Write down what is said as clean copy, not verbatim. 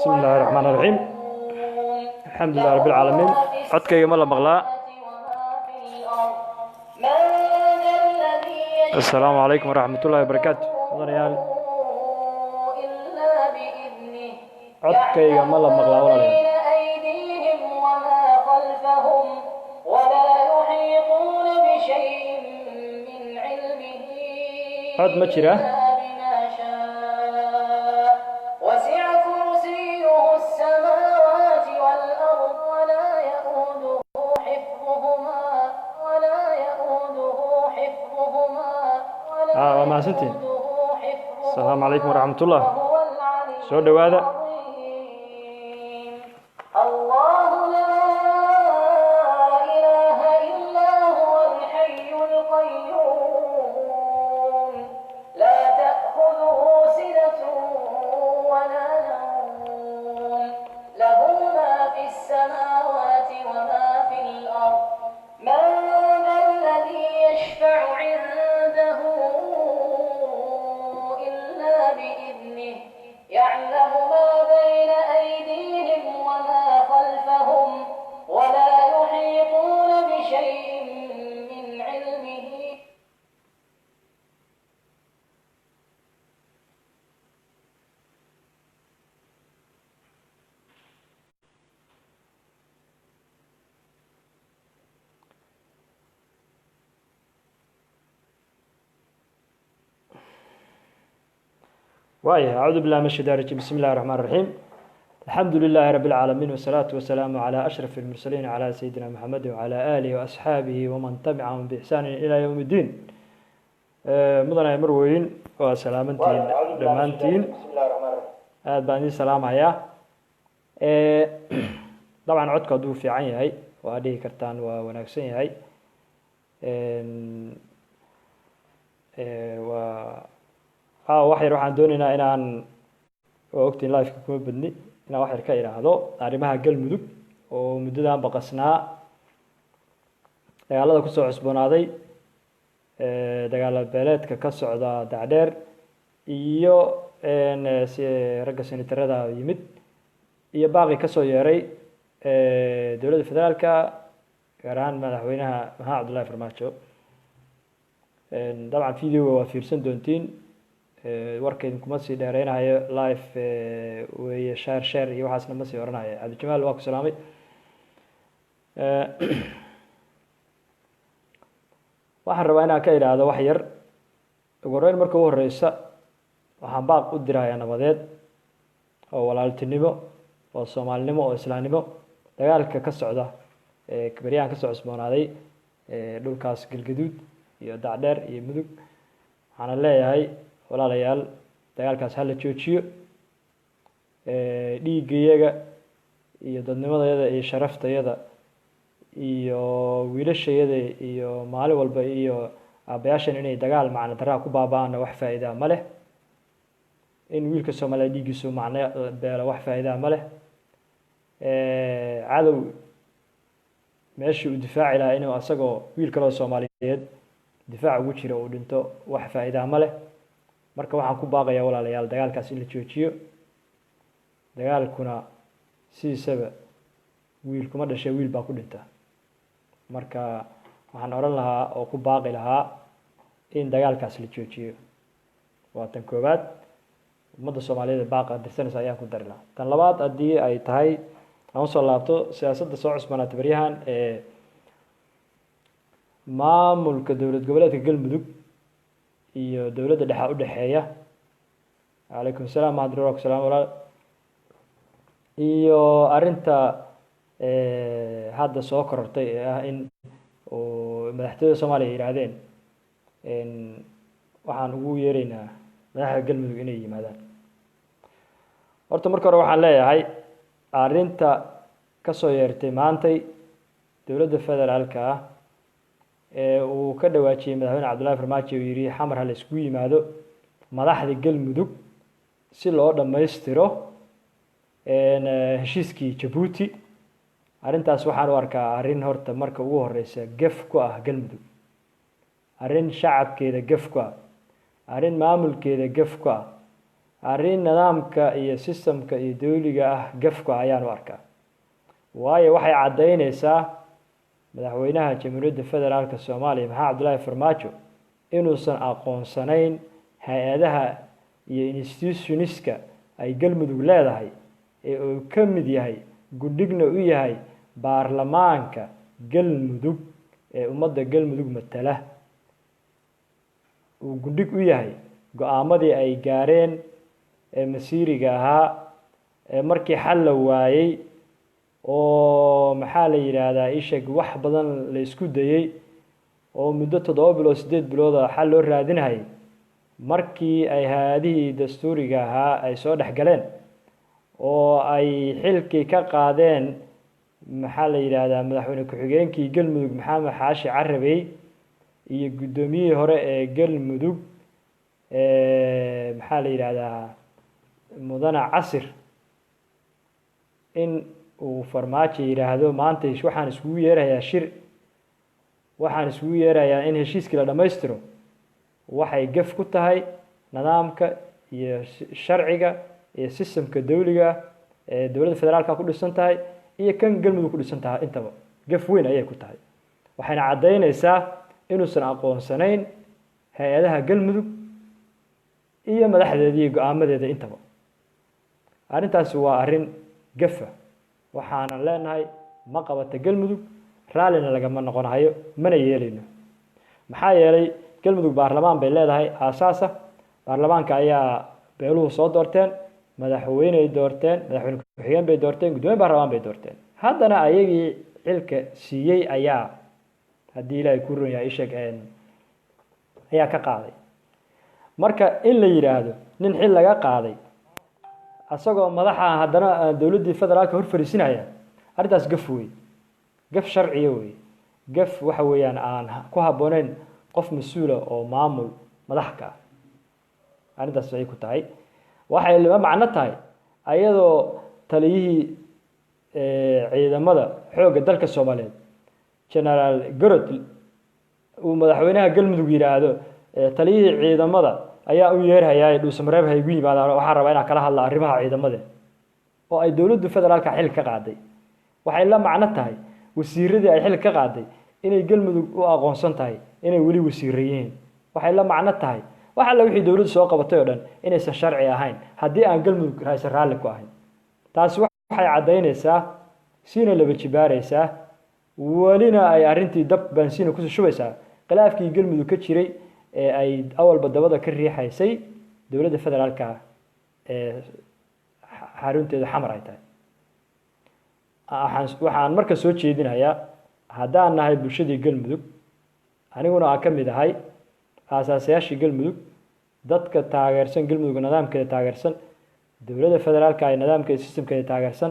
بسم الله الرحمن الرحيم الحمد لله رب العالمين codkayga ma la maqlaa السلام عليكم ورحمة الله وبركاته mudanayaal codkayga ma la maqlaa walaalayaal cod ma jira وماسنتين السلام عليكم ورحمة الله سو دوادا الله لا إله إلا هو الحي القيوم لا تأخذه سنة ولا نوم له ما في السماوات وما في الأرض من ذا الذي يشفع عنده يعلم ما بين أيديهم وما خلفهم ولا يحيطون بشيء من علمه أعوذ بالله من الشيطان الرجيم بسم الله الرحمن الرحيم الحمد لله رب العالمين والصلاة والسلام على أشرف المرسلين على سيدنا محمد وعلى آله وأصحابه ومن تبعهم بإحسان إلى يوم الدين مدن مروين وسلامتين دمانتين باني سلام عليا طبعا عدك دو في عين هاي وأديه كرتان وناكسين هاي waxyar waxaan doonaynaa inaan ogtiin live-ka kuma badni inaan waxyar ka idhaahdo arrimaha galmudug oo muddadan baqasnaa dagaalada kusoo cusboonaaday dagaalo beeleedka ka socda dacdheer iyo ragga sanatarada yimid iyo baaqi kasoo yeeray dowladda federaalka gaar ahaan madaxweynaha maxamed cabdullaahi farmaajo dabcan videoga waa fiirsan doontiin warkeydin kuma sii dheereynayo live weeye share iyo waxaasna ma sii oranayo cabdijamaal waa ku salaamay waxaan rabaa inaan ka idhaahdo wax yar ugu horeyn marka ugu horeysa waxaan baaq u dirayaa nabadeed oo walaaltinimo oo soomaalinimo oo islaamnimo dagaalka ka socda baryahan kasoo cusboonaaday dhulkaas galgaduud iyo dacdheer iyo mudug waxaana leeyahay walaalayaal dagaalkaas hala joojiyo dhiigayaga iyo dadnimadayada iyo sharaftayada iyo wiilashayada iyo maalin walba iyo aabayaashan inay dagaal macno daraa ku baaba-aana wax faa'iidaa ma leh in wiilka soomaaliya dhiiggiisu macno beelo wax faa'iidaa ma leh cadow meeshii uu difaaci lahaa inuu asagoo wiil kaloo soomaaliyeed difaac ugu jira uu dhinto wax faa'iidaa ma leh marka waxaan ku baaqayaa walaalayaal dagaalkaas in la joojiyo dagaalkuna sidiisaba wiil kuma dhashay wiil baa ku dhinta marka waxaan odhan lahaa oo ku baaqi lahaa in dagaalkaas la joojiyo waa tan koowaad ummadda soomaaliyeed baaqa dirsanaysa ayaan ku dari lahaa tan labaad haddii ay tahay aan usoo laabto siyaasadda soo cusbanaata baryahan maamulka dowlad goboleedka galmudug iyo dowladda dhexa u dhexeeya calaykum salaam mahadrurak salaam walaal iyo arrinta hadda soo korortay ee ah in madaxtooyada soomaaliya yihaahdeen waxaan ugu yeeraynaa madaxda galmudug inay yimaadaan horta marka hore waxaan leeyahay arrinta kasoo yeertay maantay dowladda federaalka ah uu ka dhawaajiyey madaxweyne cabdullaahi farmaajo uu yidhi xamar ha la isku yimaado madaxda galmudug si loo dhammaystiro heshiiskii jabuuti arrintaas waxaan u arkaa arrin horta marka ugu horeysa gef ku ah galmudug arrin shacabkeeda gef ku ah arrin maamulkeeda gef ku ah arrin nidaamka iyo systemka iyo dawliga ah gafka ayaan u arkaa waayo waxay caddaynaysaa madaxweynaha jamhuuriyadda federaalka soomaaliya maxamed cabdullaahi farmaajo inuusan aqoonsanayn hay-adaha iyo institutionska ay galmudug leedahay ee uu ka mid yahay gudhigna u yahay baarlamaanka galmudug ee ummadda galmudug matala uu gudhig u yahay go-aamadii ay gaareen ee masiiriga ahaa ee markii xal la waayey oo maxaa la yidhaahdaa isheg wax badan la isku dayey oo muddo 7 bilood 8 bilood xal loo raadinayay markii ay hay-adihii dastuuriga ahaa ay soo dhex galeen oo ay xilkii ka qaadeen maxaa la yidhaahdaa madaxweyne ku-xigeenkii galmudug maxamed xaashi carabey iyo guddoomiyihii hore ee galmudug maxaa la yidhaahdaa mudane casir in uu farmaajo yidhaahdo maanta waxaan iskugu yeerayaa shir waxaan iskugu yeerayaa in heshiiskii la dhammaystiro waxay gaf ku tahay nidaamka iyo sharciga iyo systemka dawliga ee dowladda federaalka ku dhisan tahay iyo kan galmudug ku dhisan tahay intaba gaf weyn ayay ku tahay waxayna caddaynaysaa inuusan aqoonsanayn hay-adaha galmudug iyo madaxdeeda iyo go-aamadeeda intaba arrintaasi waa arrin gafa waxaanan leenahay ma qabata galmudug raallina lagama noqonayo mana yeelayno maxaa yeelay galmudug baarlamaan bay leedahay aasaasa baarlamaanka ayaa beeluhu soo doorteen madaxweyne ay doorteen madaxweyne ku-xigeen bay doorteen guddoomiye baarlamaan bay doorteen haddana ayagii xilka siiyey ayaa haddii ilaahay ku ron yahay isheg ayaa ka qaaday marka in la yidhaahdo nin xil laga qaaday asagoo madaxa haddana dowladdii federaalka hor fariisinaya arrintaas gaf wey gaf sharciya wey gaf waxa weeyaan aan ku habbooneyn qof mas-uula oo maamul madax ka ah arrintaas waxay ku tahay waxay lama macno tahay ayadoo taliyihii ciidamada xoogga dalka soomaaliyeed generaal garot uu madaxweynaha galmudug yidhaahdo taliyihii ciidamada ayaa u yeerhayaa dhuusamareeb haygu yimaadaan waxaan rabaa inaan kala hadla arrimaha ciidamada oo ay dowladdu federaalka xil ka qaaday waxay la macno tahay wasiiradii ay xil ka qaaday inay galmudug u aqoonsan tahay inay weli wasiirayeen waxay la macno tahay wax alla wixii dowladdu soo qabatay oo dhan inaysan sharci ahayn haddii aan galmudug raaysan raalli ku ahayn taasi waxay caddaynaysaa siina laba jibaaraysaa welina ay arrintii dab baansiina kusoo shubaysaa khilaafkii galmudug ka jiray ee ay awalba dabada ka riixaysay dowladda federaalka ee xarunteeda xamar ay tahay waxaan marka soo jeedinayaa haddaan nahay bulshadii galmudug aniguna aan ka mid ahay aasaasayaashii galmudug dadka taageersan galmudug nidaamkeeda taageersan dowladda federaalka ay nidaamkeeda systemkeeda taageersan